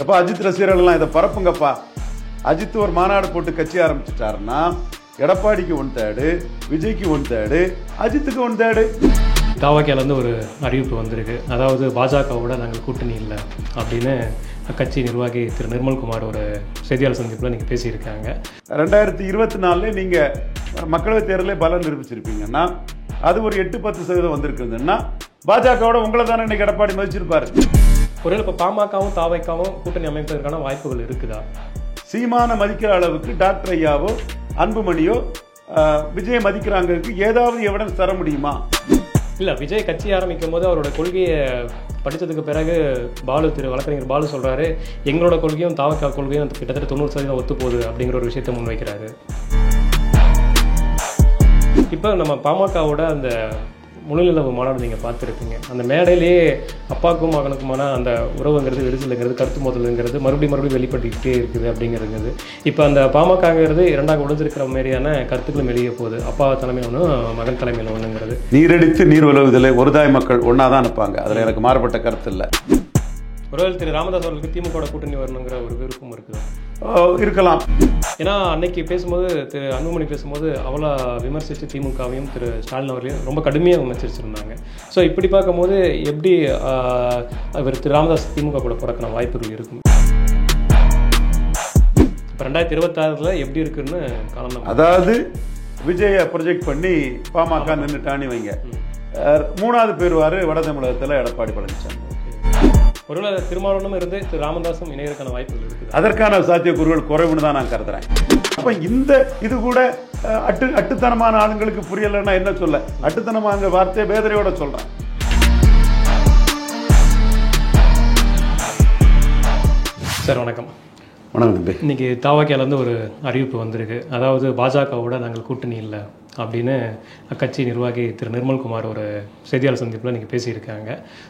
எப்போ அஜித் ரசிகர்கள்லாம் இதை பரப்புங்கப்பா. அஜித் ஒரு மாநாடு போட்டு கட்சி ஆரம்பிச்சுட்டாருன்னா எடப்பாடிக்கு 1/3, விஜய்க்கு 1/3, அஜித்துக்கு 1/3. தாவக்கியாலேருந்து ஒரு அறிவிப்பு வந்திருக்கு. அதாவது பாஜகவோட நாங்கள் கூட்டணி இல்லை அப்படின்னு கட்சி நிர்வாகி திரு நிர்மல்குமார் ஒரு செய்தியாளர் சந்திப்பில் நீங்கள் பேசியிருக்காங்க. 2024 நீங்கள் மக்களவைத் தேர்தலே பலம் நிரூபிச்சிருப்பீங்கன்னா அது ஒரு 8-10% வந்திருக்குதுன்னா பாஜகவோட உங்களை தானே இன்னைக்கு எடப்பாடி மதிச்சிருப்பாரு. ஒருவேளை இப்போ பாமகவும் தாவைக்காவும் கூட்டணி அமைப்பதற்கான வாய்ப்புகள் இருக்குதா? சீமான மதிக்கிற அளவுக்கு டாக்டர் ஐயாவோ அன்புமணியோ விஜய் மதிக்கிறாங்களுக்கு ஏதாவது எவிடன்ஸ் தர முடியுமா? இல்லை, விஜய் கட்சி ஆரம்பிக்கும் போது அவரோட கொள்கையை படித்ததுக்கு பிறகு திரு வழக்கறிஞர் பாலு சொல்கிறாரு, எங்களோட கொள்கையும் தாவக்கா கொள்கையும் கிட்டத்தட்ட 90% ஒத்து போகுது அப்படிங்கிற ஒரு விஷயத்தை முன்வைக்கிறாரு. இப்போ நம்ம பாமகவோட அந்த முழுநிலவு மாநாடு நீங்கள் பார்த்துருப்பீங்க. அந்த மேடையிலேயே அப்பாவுக்கும் மகனுக்குமான அந்த உறவுங்கிறது விரிசலுங்கிறது கருத்து மோதலுங்கிறது மறுபடியும் வெளிப்பட்டுக்கிட்டே இருக்குது அப்படிங்கிறது. இப்போ அந்த பாமகங்கிறது இரண்டாக உடைஞ்சிருக்கிற மாதிரியான கருத்துக்களும் வெளியே போகுது. அப்பா தலைமையில் ஒன்று, மகன் தலைமையில் ஒன்றுங்கிறது. நீரடித்து நீர் உலவுதலை ஒருதாய் மக்கள் ஒன்றா தான் நிற்பாங்க. அதில் எனக்கு மாறுபட்ட கருத்து இல்லை. ஒருவேளை திரு ராமதாஸ் அவர்களுக்கு திமுக கூட்டணி வரணுங்கிற ஒரு விருப்பம் இருக்குது. இருக்கலாம். ஏன்னா அன்னைக்கு பேசும்போது திரு அன்புமணி பேசும்போது அவளை விமர்சித்து திமுகவையும் திரு ஸ்டாலின் அவர்களையும் ரொம்ப கடுமையாக விமர்சிச்சிருந்தாங்க. ஸோ இப்படி பார்க்கும்போது எப்படி இவர் திரு ராமதாஸ் திமுக கூட பிறக்கிற வாய்ப்புகள் இருக்கும்? இப்போ 2026 எப்படி இருக்குன்னு காரணம். அதாவது விஜயை ப்ரொஜெக்ட் பண்ணி பாமக நின்றுட்டானி வைங்க. 3வது பேருவாரு வட தமிழகத்தில் எடப்பாடி பழனிசாமி. ஒருவேளை திருமாவளவனும் இருந்து திரு ராமதாசும் இணையதற்கான வாய்ப்புகள் இருக்குது. அதற்கான சாத்தியக்கூறுகள் குறைவுன்னு தான் நான் கருதுறேன். அப்போ இது கூட அட்டுத்தனமான ஆளுங்களுக்கு புரியலைன்னா என்ன சொல்ல? அட்டுத்தனமான வார்த்தையை வேதனையோட சொல்றேன். சார் வணக்கம். வணக்கம் தம்பி. இன்னைக்கு தாவக்கியாலேருந்து ஒரு அறிவிப்பு வந்திருக்கு. அதாவது பாஜகவோட நாங்கள் கூட்டணி இல்லை அப்படின்னு கட்சி நிர்வாகி திரு நிர்மல்குமார் ஒரு செய்தியாளர் சந்திப்பில் நீங்கள் பேசியிருக்காங்க.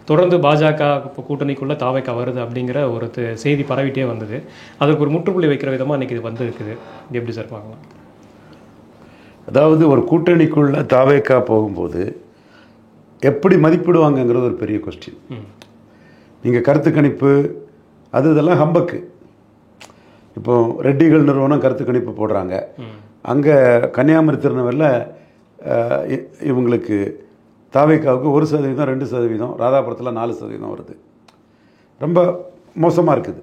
தொடர்ந்து பாஜக கூட்டணிக்குள்ளே தாவைக்கா வருது அப்படிங்கிற ஒரு செய்தி பரவிட்டே வந்தது. அதுக்கு ஒரு முற்றுப்புள்ளி வைக்கிற விதமாக இன்றைக்கி இது வந்திருக்குது. எப்படி சார் பார்க்கலாம்? அதாவது ஒரு கூட்டணிக்குள்ளே தாவைக்கா போகும்போது எப்படி மதிப்பிடுவாங்கங்கிறது ஒரு பெரிய கொஸ்டின். நீங்கள் கருத்து கணிப்பு இதெல்லாம் ஹம்பக்கு. இப்போ ரெட்டிகள் நிறுவனம் கருத்து கணிப்பு போடுறாங்க. அங்கே கன்னியாகுமரி திருநெல்வேலியில் இவங்களுக்கு தாவேக்காவுக்கு 1%, 2%, ராதாபுரத்தில் 4% வருது. ரொம்ப மோசமாக இருக்குது.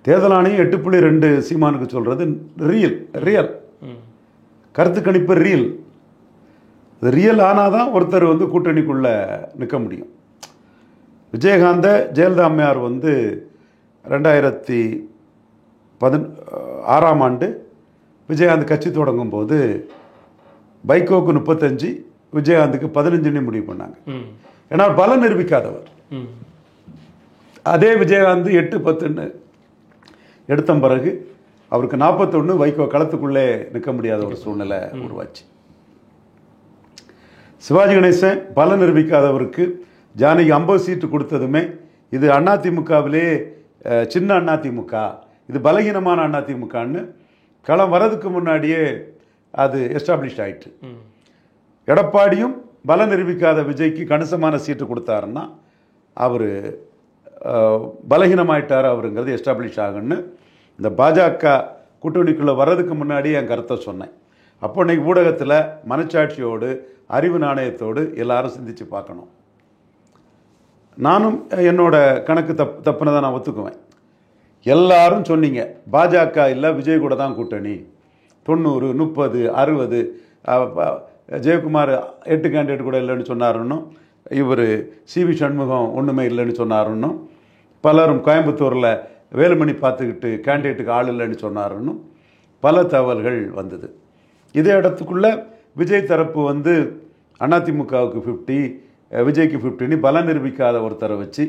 தேர்தல் ஆணையம் 8.2 சீமானுக்கு சொல்கிறது ரியல் கருத்து கணிப்பு ரியல். இது ரியல் ஆனால் தான் ஒருத்தர் கூட்டணிக்குள்ளே நிற்க முடியும். விஜயகாந்த ஜெயலலிதா அம்மையார் 2016 விஜயகாந்த் கட்சி தொடங்கும் போது வைகோக்கு 35, விஜயகாந்துக்கு 15 முடிவு பண்ணாங்க. ஏன்னா பலம் நிரூபிக்காதவர். அதே விஜயகாந்த் 8-10 எடுத்த பிறகு அவருக்கு 41, வைகோ களத்துக்குள்ளே நிற்க முடியாத ஒரு சூழ்நிலை உருவாச்சு. சிவாஜி கணேசன் பலம் நிரூபிக்காதவருக்கு ஜானகி 50 சீட்டு கொடுத்ததுமே இது அதிமுகவிலே சின்ன அதிமுக, இது பலகீனமான அதிமுகன்னு களம் வரதுக்கு முன்னாடியே அது எஸ்டாப்ளிஷ் ஆயிட்டு. எடப்பாடியும் பலம் நிரூபிக்காத விஜய்க்கு கணிசமான சீட்டு கொடுத்தாருன்னா அவர் பலகீனமாயிட்டார் அவருங்கிறது எஸ்டாப்ளிஷ் ஆகுன்னு இந்த பாஜக கூட்டணிக்குள்ளே வர்றதுக்கு முன்னாடி என் கருத்தை சொன்னேன். அப்போ இன்னைக்கு ஊடகத்தில் மனச்சாட்சியோடு அறிவு நாணயத்தோடு எல்லாரும் சிந்திச்சு பார்க்கணும். நானும் என்னோட கணக்கு தப்புனதை நான் ஒத்துக்குவேன். எல்லாரும் சொன்னீங்க பாஜக இல்லை விஜய் கூட தான் கூட்டணி, 90, 30, 60, ஜெயக்குமார் 8 கேண்டிடேட் கூட இல்லைன்னு சொன்னாருன்னு, இவர் சிவி சண்முகம் ஒன்றுமே இல்லைன்னு சொன்னாருன்னு, பலரும் கோயம்புத்தூரில் வேலுமணி பார்த்துக்கிட்டு கேண்டிடேட்டுக்கு ஆள் இல்லைன்னு சொன்னாருன்னு பல தகவல்கள் வந்தது. இதே இடத்துக்குள்ளே விஜய் தரப்பு அதிமுகவுக்கு 50, விஜய்க்கு 50 பலம் நிரூபிக்காத ஒருத்தரை வச்சு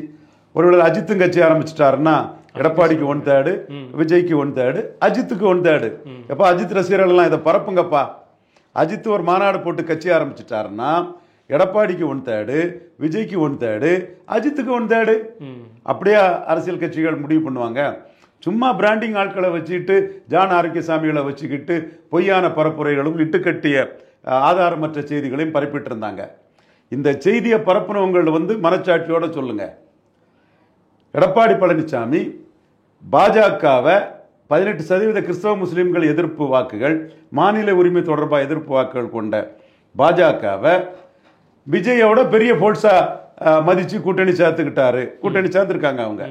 ஒருவேளை அஜித்தும் கட்சி ஆரம்பிச்சிட்டாருன்னா எடப்பாடிக்கு 1/3, விஜய்க்கு 1/3, அஜித்துக்கு 1/3. எப்போ அஜித் ரசிகர்கள்லாம் இதை பரப்புங்கப்பா. அஜித் ஒரு மாநாடு போட்டு கட்சி ஆரம்பிச்சிட்டாருன்னா எடப்பாடிக்கு 1/3, விஜய்க்கு 1/3, அஜித்துக்கு 1/3. அப்படியே அரசியல் கட்சிகள் முடிவு பண்ணுவாங்க. சும்மா பிராண்டிங் ஆட்களை வச்சுக்கிட்டு ஜான் ஆரோக்கியசாமிகளை வச்சுக்கிட்டு பொய்யான பரப்புரைகளும் இட்டுக்கட்டிய ஆதாரமற்ற செய்திகளையும் பரப்பிட்டு இருந்தாங்க. இந்த செய்தியை பரப்புனவங்க மனச்சாட்சியோட சொல்லுங்க. எடப்பாடி பழனிசாமி பாஜகவை 18% கிறிஸ்தவ முஸ்லீம்கள் எதிர்ப்பு வாக்குகள், மாநில உரிமை தொடர்பாக எதிர்ப்பு வாக்குகள் கொண்ட பாஜகவை விஜயோட பெரிய போல்ஸா மதிச்சு கூட்டணி சேர்த்துக்கிட்டாரு. கூட்டணி சேர்ந்துருக்காங்க, அவங்க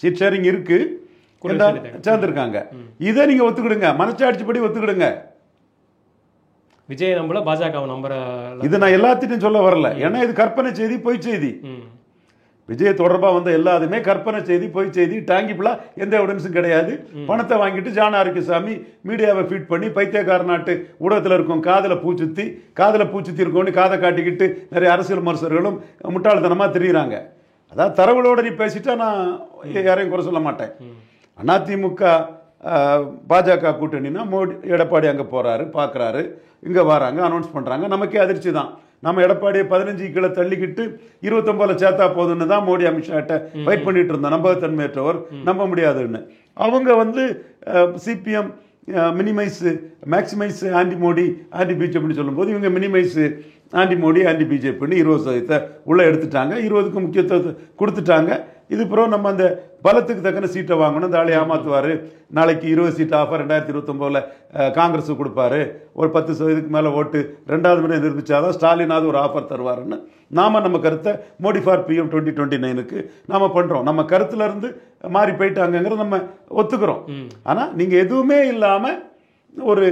சீட் ஷேரிங் இருக்கு, சேர்ந்துருக்காங்க. இதை நீங்க ஒத்துக்கிடுங்க, மனச்சாட்சிப்படி ஒத்துக்கிடுங்க. விஜய் நம்பல, பாஜக நம்புற. இது நான் எல்லாத்திட்டும் சொல்ல வரல, ஏன்னா இது கற்பனை செய்தி, பொய் செய்தி. விஜய் தொடர்பாக வந்த எல்லாருமே கற்பனை செய்தி, பொய் செய்தி, டாங்கிபிளா எந்த எவிடன்ஸும் கிடையாது. பணத்தை வாங்கிட்டு ஜான் ஆரோக்கியசாமி மீடியாவை ஃபீட் பண்ணி பைத்தியக்கார நாட்டு ஊடகத்தில் இருக்கும் காதில் பூச்சுத்தி இருக்கோன்னு காதை காட்டிக்கிட்டு நிறைய அரசியல் விமர்சகர்களும் முட்டாள்தனமாக தெரியுறாங்க. அதாவது தரவுகளோட நீ பேசிட்டா நான் யாரையும் குறை சொல்ல மாட்டேன். அதிமுக பாஜக கூட்டணினா மோடி எடப்பாடி அங்கே போகிறாரு, பார்க்குறாரு, இங்கே வராங்க, அனௌன்ஸ் பண்ணுறாங்க. நமக்கே அதிர்ச்சி தான். நம்ம எடப்பாடியை 15 கிலோ தள்ளிக்கிட்டு 29 சேர்த்தா போதுன்னு தான் மோடி அமித்ஷாட்ட ஃபைட் பண்ணிட்டு இருந்தோம். நம்பகத்தன்மையற்றவர், நம்ப முடியாதுன்னு. அவங்க CPM maximise anti Modi anti பிஜேபின்னு சொல்லும்போது இவங்க மினிமைஸ் ஆன்டி மோடி ஆன்டி பிஜேபின்னு 20% உள்ளே எடுத்துட்டாங்க. 20க்கு முக்கியத்துவத்தை கொடுத்துட்டாங்க. இது பிறகு நம்ம அந்த பலத்துக்கு தக்கன சீட்டை வாங்கணும், இந்த ஆளை ஏமாத்துவார், நாளைக்கு 20 சீட் ஆஃபர் 2029 காங்கிரஸ் கொடுப்பாரு, ஒரு 10% மேலே ஓட்டு 2வது முறை நிரூபிச்சாதான் ஸ்டாலினாவது ஒரு ஆஃபர் தருவாருன்னு நம்ம கருத்தை மோடி ஃபார் பிஎம் 2029க்கு நாம் பண்ணுறோம். நம்ம கருத்துல இருந்து மாறி போயிட்டாங்கிறத நம்ம ஒத்துக்கிறோம். ஆனால் நீங்கள் எதுவுமே இல்லாமல் ஒரு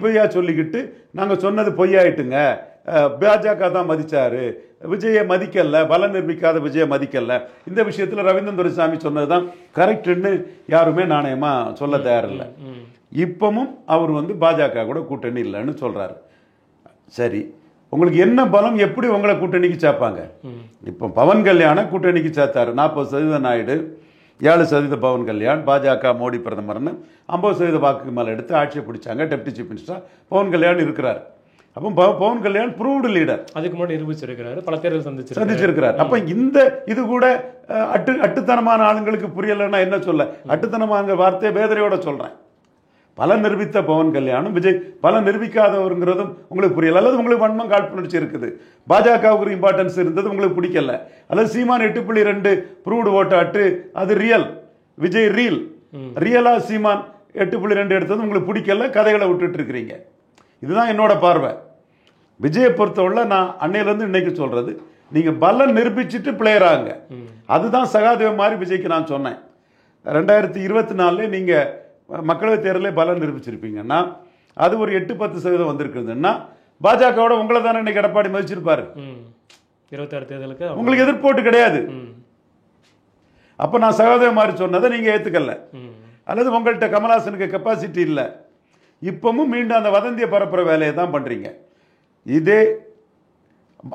பொய்யா சொல்லிக்கிட்டு நாங்கள் சொன்னது பொய்யாயிட்டுங்க, பாஜக தான் மதிச்சாரு, விஜயை மதிக்கல, பலம் நிரூபிக்காத விஜயை மதிக்கல, இந்த விஷயத்தில் ரவீந்திரன் துரைசாமி சொன்னதுதான் கரெக்டுன்னு யாருமே நாணயமா சொல்ல தயாரில்லை. இப்பவும் அவர் பாஜக கூட கூட்டணி இல்லைன்னு சொல்றாரு. சரி, உங்களுக்கு என்ன பலம், எப்படி உங்களை கூட்டணிக்கு சேர்ப்பாங்க? இப்போ பவன் கல்யாண கூட்டணிக்கு சேர்த்தாரு. 40% நாயுடு, 7% பவன் கல்யாண், பாஜக மோடி பிரதமர்னு 50% வாக்குக்கு மேலே எடுத்து ஆட்சியை பிடிச்சாங்க. Deputy chief minister Pawan Kalyan இருக்கிறார். அப்போ பவன் கல்யாண் ப்ரூவ்டு லீடர், அதுக்கு முன்னாடி நிரூபிச்சிருக்கிறாரு, பல தேர்தல் சந்திச்சிருக்கிறார். அப்போ இது கூட அட்டுத்தனமான ஆளுங்களுக்கு புரியலைன்னா என்ன சொல்ல? அட்டுத்தனமான வார்த்தையை வேதனையோட சொல்றேன். பல நிரூபித்த பவன் கல்யாணம், விஜய் பல நிரூபிக்காதவருங்கிறதும் உங்களுக்கு புரியல, அல்லது உங்களுக்கு வன்மம் காழ்ப்புணர்ச்சி இருக்குது, பாஜகவுக்கு இம்பார்ட்டன்ஸ் இருந்தது உங்களுக்கு பிடிக்கல, அல்லது சீமான் 8.2 ப்ரூவ்டு ஓட்டாட்டு அது ரியல், விஜய் ரியலா சீமான் 8.2 எடுத்தது உங்களுக்கு பிடிக்கல, கதைகளை விட்டுட்டு இருக்கிறீங்க. இதுதான் என்னோட பார்வை. விஜயை பொறுத்தவரை நான் அன்னையிலேருந்து இன்னைக்கு சொல்றது, நீங்க பலம் நிரூபிச்சுட்டு பிளேயர் ஆகுங்க. அதுதான் சகாதேவ மாதிரி விஜய்க்கு நான் சொன்னேன். 2024 நீங்க மக்களவை தேர்தலே பலம் நிரூபிச்சிருப்பீங்கன்னா அது ஒரு 8-10% வந்திருக்குதுன்னா பாஜகவோட உங்களை தானே இன்னைக்கு எடப்பாடி மதிச்சிருப்பாரு. 26 தேர்தலுக்கு உங்களுக்கு எதிர்ப்போட்டு கிடையாது. அப்ப நான் சகாதேவ மாதிரி சொன்னதை நீங்க ஏத்துக்கல, அல்லது உங்கள்கிட்ட கமல்ஹாசனுக்கு கெப்பாசிட்டி இல்லை. இப்பவும் மீண்டும் அந்த வதந்திய பரப்புற வேலையை தான் பண்றீங்க. இதே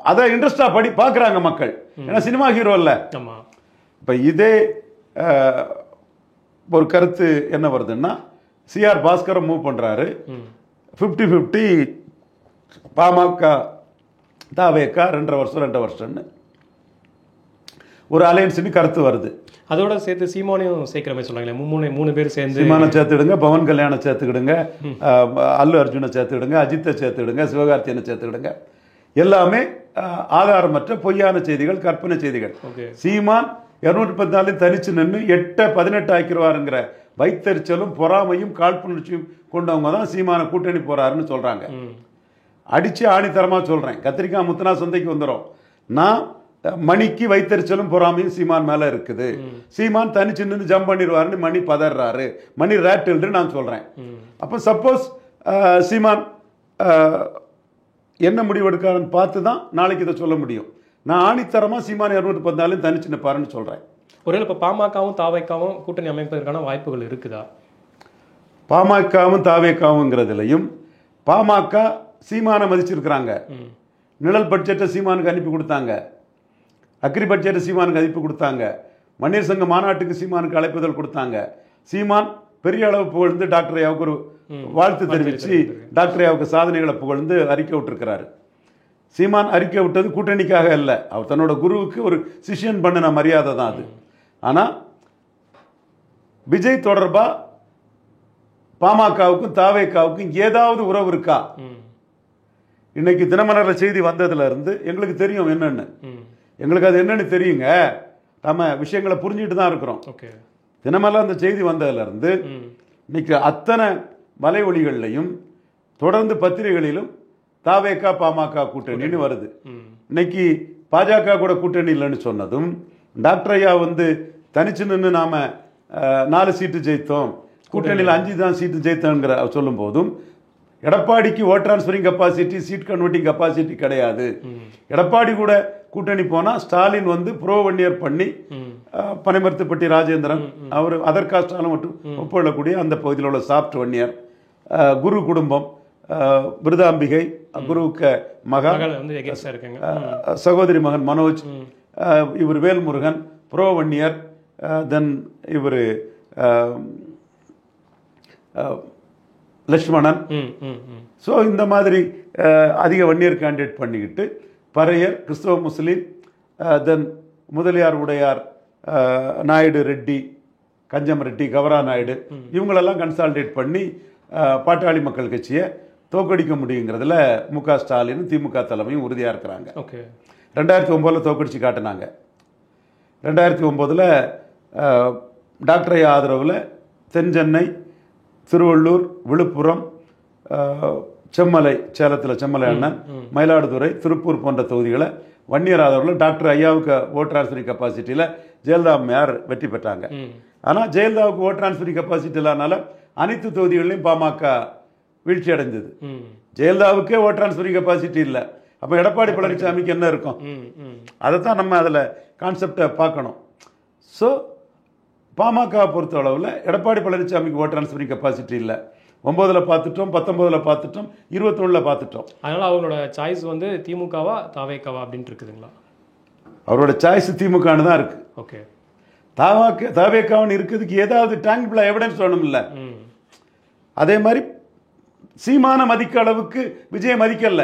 அதை இன்ட்ரெஸ்டா பார்க்குறாங்க மக்கள், ஏன்னா சினிமா ஹீரோ இல்ல. இப்ப இதே ஒரு கருத்து என்ன வருதுன்னா, சிஆர் பாஸ்கரை மூவ் பண்றாரு, 50-50 பாமக தாவேக்கா 2.5 வருஷம்னு ஒரு அலையன்ஸ்னு கருத்து வருது. அதோட சேர்த்து சீமானையும் சேர்க்கிற மாதிரி சொல்றாங்களே, 3 பேர் சேர்ந்து சீமானை சேர்த்துடுங்க, பவன் கல்யாணம் சேர்த்துக்கிடுங்க, அல்லு அர்ஜுனை சேர்த்துக்கிடுங்க, அஜித்தை சேர்த்துக்கிடுங்க, சிவகார்த்தியனை சேர்த்துக்கிடுங்க. எல்லாமே ஆதாரமற்ற பொய்யான செய்திகள், கற்பனை செய்திகள். சீமான் 214 தனிச்சு நின்று 8-18 ஆக்கிடுவாருங்கிற வைத்தறிச்சலும் பொறாமையும் காழ்ப்புணர்ச்சியும் கொண்டவங்க தான் சீமான கூட்டணி போறாருன்னு சொல்றாங்க. அடிச்சு ஆணித்தரமா சொல்றேன், கத்திரிக்காய் முத்தனா சந்தைக்கு வந்துடும். நான் மணிக்கு வைத்தறிச்சலும் பொறாமையும் சீமான் மேல இருக்குது. சீமான் தனிச்சு நின்று ஜம்ப் பண்ணிடுவாருன்னு மணி பதறாரு, மணி ரேட்டில்னு நான் சொல்றேன். அப்ப சப்போஸ் சீமான் என்ன முடிவு எடுக்காருன்னு பார்த்து தான் நாளைக்கு இதை சொல்ல முடியும். நான் ஆணித்தரமா சீமான் 214 தனிச்சு நிற்பாருன்னு சொல்றேன். ஒருவேளை இப்போ பாமகவும் தாவேக்காவும் கூட்டணி அமைப்பதற்கான வாய்ப்புகள் இருக்குதா? பாமகவும் தாவேக்காவுங்கிறதுலையும் பாமக சீமானை மதிச்சிருக்கிறாங்க. நிழல் பட்ஜெட்டை சீமானுக்கு அனுப்பி கொடுத்தாங்க, அக்ரி பட்ஜெட்டை சீமானுக்கு அனுப்பி கொடுத்தாங்க, மன்னியர் சங்க மாநாட்டுக்கு சீமானுக்கு அழைப்புதல் கொடுத்தாங்க. சீமான் பெரிய அளவு புகழ்ந்து டாக்டர் ஐயாவுக்கு ஒரு வாழ்த்து தெரிவித்து டாக்டர் ஐயாவுக்கு சாதனைகளை புகழ்ந்து அறிக்கை விட்டுருக்கிறாரு. சீமான் அறிக்கை விட்டது கூட்டணிக்காக அல்ல, அவர் தன்னோட குருவுக்கு ஒரு சிஷியன் பண்ணின மரியாதை தான் அது. ஆனால் விஜய் தொடர்பா பாமகவுக்கும் தாவேக்காவுக்கும் ஏதாவது உறவு இருக்கா? இன்னைக்கு தினமலர்ல செய்தி வந்ததுல இருந்து எங்களுக்கு தெரியும் என்னன்னு. எங்களுக்கு அது என்னன்னு தெரியுங்க, நம்ம விஷயங்களை புரிஞ்சுட்டு தான் இருக்கிறோம். தினமெல்லாம் அந்த செய்தி வந்ததுலேருந்து இன்னைக்கு அத்தனை வலை ஒளிகள்லையும் தொடர்ந்து பத்திரிகைகளிலும் தாவேகா பாமக கூட்டணின்னு வருது. இன்னைக்கு பாஜக கூட கூட்டணி இல்லைன்னு சொன்னதும், டாக்டர் ஐயா தனிச்சு நின்று நாம 4 சீட்டு ஜெயித்தோம், கூட்டணியில் 5 தான் சீட்டு ஜெயித்தோங்கிற சொல்லும் போதும், எடப்பாடிக்கு vote transferring capacity, seat converting capacity கிடையாது. எடப்பாடி கூட கூட்டணி போனா ஸ்டாலின் ப்ரோ வன்னியர் பண்ணி பனைமரத்துப்பட்டி ராஜேந்திரன் அவர் அதர் காஸ்டாலும் மட்டும் ஒப்புக்கொள்ளக்கூடிய அந்த பகுதியில் உள்ள சாப்ட் வன்னியர், குரு குடும்பம், விருதாம்பிகை, குருவுக்கு மகன், சகோதரி மகன் மனோஜ், இவர் வேல்முருகன், ப்ரோ வன்னியர், தென் இவர் லட்சுமணன். ஸோ இந்த மாதிரி அதிக வன்னியர் கேண்டிடேட் பண்ணிக்கிட்டு பறையர், கிறிஸ்தவ முஸ்லீம், தென் முதலியார் உடையார், நாயுடு ரெட்டி, கஞ்சம் ரெட்டி, கவரா நாயுடு, இவங்களெல்லாம் கன்சால்டேட் பண்ணி பாட்டாளி மக்கள் கட்சியை தோக்கடிக்க முடியுங்கிறதுல முக ஸ்டாலின் திமுக தலைமையும் உறுதியாக இருக்கிறாங்க. 2009 தோக்கடிச்சு காட்டினாங்க. 2009 டாக்டர் ஐயா ஆதரவில் தென் சென்னை, திருவள்ளூர், விழுப்புரம், செம்மலை, சேலத்தில் செம்மலை அண்ணன், மயிலாடுதுறை, திருப்பூர் போன்ற தொகுதிகளை வன்னியர் ஆதரவில் டாக்டர் ஐயாவுக்கு ஓட் டிரான்ஸ்பரிங் கெப்பாசிட்டியில் ஜெயலலிதா அம்மையார் வெற்றி பெற்றாங்க. ஆனால் ஜெயலலிதாவுக்கு ஓட் டிரான்ஸ்பரிங் கெப்பாசிட்டி இல்லாதனால அனைத்து தொகுதிகளிலும் பாமக வீழ்ச்சி அடைந்தது. ஜெயலலிதாவுக்கே ஓட் டிரான்ஸ்பரிங் கெப்பாசிட்டி இல்லை. அப்போ எடப்பாடி பழனிசாமிக்கு என்ன இருக்கும்? அதைத்தான் நம்ம அதில் கான்செப்டை பார்க்கணும். ஸோ பாமக பொறுத்த அளவில் எடப்பாடி பழனிசாமிக்கு ஓட் டிரான்ஸ்பரிங் கெப்பாசிட்டி இல்லை. 9ல் பார்த்துட்டோம், 19ல் பார்த்துட்டோம், 21ல் பார்த்துட்டோம். அதனால அவங்களோட சாய்ஸ் திமுகவா தாவேகாவா அப்படின்ட்டு இருக்குதுங்களா? அவரோட சாய்ஸ் திமுகன்னு தான் இருக்கு. ஓகே, தாவேகான்னு இருக்கிறதுக்கு ஏதாவது டேங்கிபிள் எவிடன்ஸ் வேணும் இல்லை? அதே மாதிரி சீமான மதிக்க அளவுக்கு விஜய் மதிக்கல.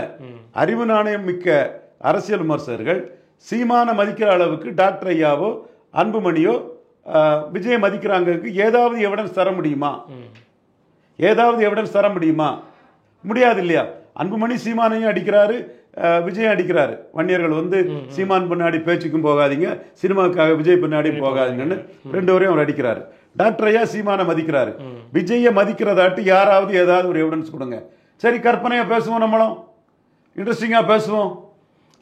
அறிவு நாணயம் மிக்க அரசியல் விமர்சகர்கள் சீமான மதிக்கிற அளவுக்கு டாக்டர் ஐயாவோ அன்புமணியோ விஜய் மதிக்கிறாங்க. ஏதாவது எவிடன்ஸ் தர முடியுமா? ஏதாவது எவிடன்ஸ் தர முடியுமா? முடியாது இல்லையா? அன்புமணி சீமானையும் அடிக்கிறாரு, விஜய் அடிக்கிறாரு. வன்னியர்கள் சீமான் பின்னாடி பேச்சுக்கும் போகாதீங்க, சினிமாவுக்காக விஜய் பின்னாடி போகாதீங்கன்னு 2 வரையும் அவர் அடிக்கிறாரு. டாக்டர் ஐயா சீமானை மதிக்கிறாரு. விஜயை மதிக்கிறதாட்டு யாராவது ஏதாவது ஒரு எவிடன்ஸ் கொடுங்க. சரி, கற்பனையா பேசுவோம், நம்மளும் இன்ட்ரெஸ்டிங்கா பேசுவோம்.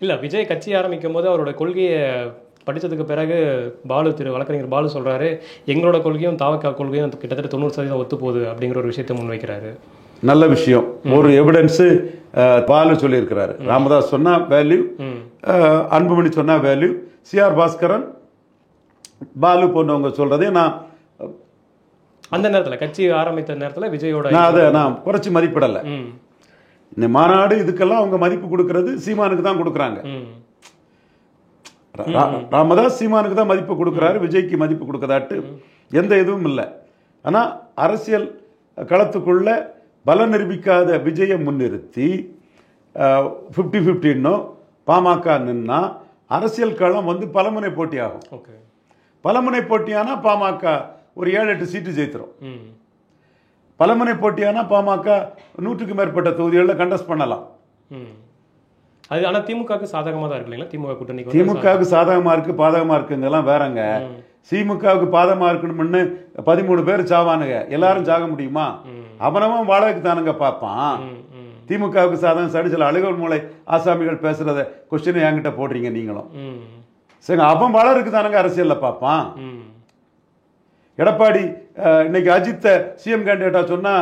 இல்ல, விஜய் கட்சி ஆரம்பிக்கும் போது அவரோட கொள்கையை படித்ததுக்கு பிறகு வழக்கறிஞர் பாலு சொல்றாரு, எங்களோட கொள்கையும் தாவக்கா கொள்கையும் கிட்டத்தட்ட 90% ஒத்து போகுது அப்படிங்கிற ஒரு விஷயத்தை முன்வைக்கிறாரு. நல்ல விஷயம். ஒரு எவிடன்ஸ் பாலு சொல்லியிருக்கிறாரு. ராமதாஸ் சொன்னா வேல்யூ, அன்புமணி சொன்னா வேல்யூ, சிஆர் பாஸ்கரன், பாலு போன்றவங்க சொல்றதே நான் அந்த நேரத்தில் கட்சி ஆரம்பித்த நேரத்தில் விஜயோட அதை நான் குறைச்சி மதிப்பிடலை. இந்த மாநாடு இதுக்கெல்லாம் அவங்க மதிப்பு கொடுக்கறது சீமானுக்கு தான் கொடுக்குறாங்க. ராமதாஸ் சீமானுக்கு தான் மதிப்பு கொடுக்குறாரு, விஜய்க்கு மதிப்பு கொடுக்கதாட்டு எந்த இதுவும் இல்லை. ஆனால் அரசியல் களத்துக்குள்ள பலம் நிரூபிக்காத விஜயை முன்னிறுத்தி 50-50 பாமக நின்னா அரசியல் களம் பலமுனை போட்டி ஆகும். பலமுனை போட்டியானா பாமக ஒரு 7-8 சீட்டு ஜெயித்துரும். பலமுனை போட்டியானா பாமக 100க்கும் மேற்பட்ட தொகுதிகளில் கண்டஸ்ட் பண்ணலாம். அது ஆனால் திமுகவுக்கு சாதகமாக தான் இருக்கு இல்லைங்களா? திமுக கூட்டணி திமுகவுக்கு சாதகமாக இருக்கு, பாதகமாக இருக்குங்கெல்லாம் வேறங்க. திமுகவுக்கு பாதகமாக இருக்கணும்னு 13 பேர் சாவானுங்க. எல்லாரும் சாக முடியுமா? அவனவன் வாடகைக்கு தானுங்க பார்ப்பான். திமுகவுக்கு சாதகம் சரி, சில அழுகல் மூளை ஆசாமிகள் பேசுறத கொஸ்டின் என்கிட்ட போடுறீங்க நீங்களும். சரி, அவன் வளருக்கு தானுங்க அரசியல்ல பார்ப்பான். எடப்பாடி இன்னைக்கு அஜித்தை சிஎம் கேண்டிடேட்டா சொன்னா,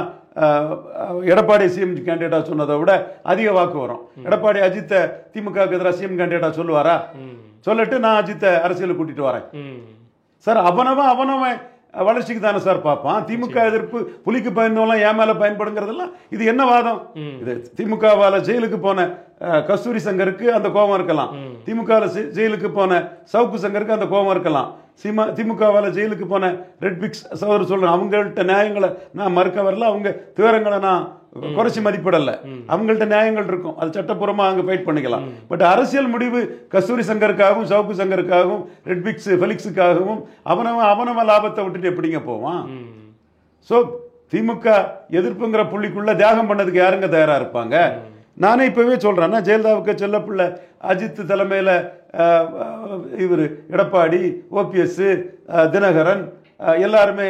எடப்பாடி சிஎம் கேண்டிடேட்டா சொன்னதை விட அதிக வாக்கு வரும். எடப்பாடி அஜித்தை திமுகவுக்கு எதிராக சிஎம் கேண்டிடேட்டா சொல்லுவாரா? சொல்லிட்டு நான் அஜித்தை அரசியலுக்கு கூட்டிட்டு வரேன் சார். அவனவன் வளர்ச்சிக்கு தானே சார் பார்ப்பான். திமுக எதிர்ப்பு புலிக்கு பயந்தவெல்லாம் என் மேல பயன்படுங்கிறதெல்லாம் இது என்ன வாதம்? இது திமுகவால ஜெயிலுக்கு போன கஸ்தூரி சங்கருக்கு அந்த கோபம் இருக்கலாம், திமுக ஜெயிலுக்கு போன சவுக்கு சங்கருக்கு அந்த கோபம் இருக்கலாம், திமுகவால ஜெயிலுக்கு போன ரெட் பிக்ஸ் சகோதரர் சொல்றேன், அவங்கள்ட்ட நியாயங்களை நான் மறுக்க வரல, அவங்க துயரங்களை நான் குறைச்சி மதிப்பிடல. அவங்கள்ட்ட நியாயங்கள் இருக்கும், அது சட்டப்பூர்வமா அங்க ஃபைட் பண்ணிக்கலாம். பட் அரசியல் முடிவு கஸ்தூரி சங்கருக்காகவும் சவுக்கு சங்கருக்காகவும் ரெட் பிக்ஸ் ஃபெலிக்ஸுக்காகவும் அவனவன் லாபத்தை விட்டுட்டு எப்படிங்க போவான்? ஸோ திமுக எதிர்ப்புங்கிற புள்ளிக்குள்ள தியாகம் பண்ணதுக்கு யாருங்க தயாரா இருப்பாங்க? நானே இப்பவே சொல்றேன், ஜெயலலிதாவுக்கு செல்லப்பிள்ளை அஜித் தலைமையில இவர் எடப்பாடி, ஓபிஎஸ், தினகரன், எல்லாருமே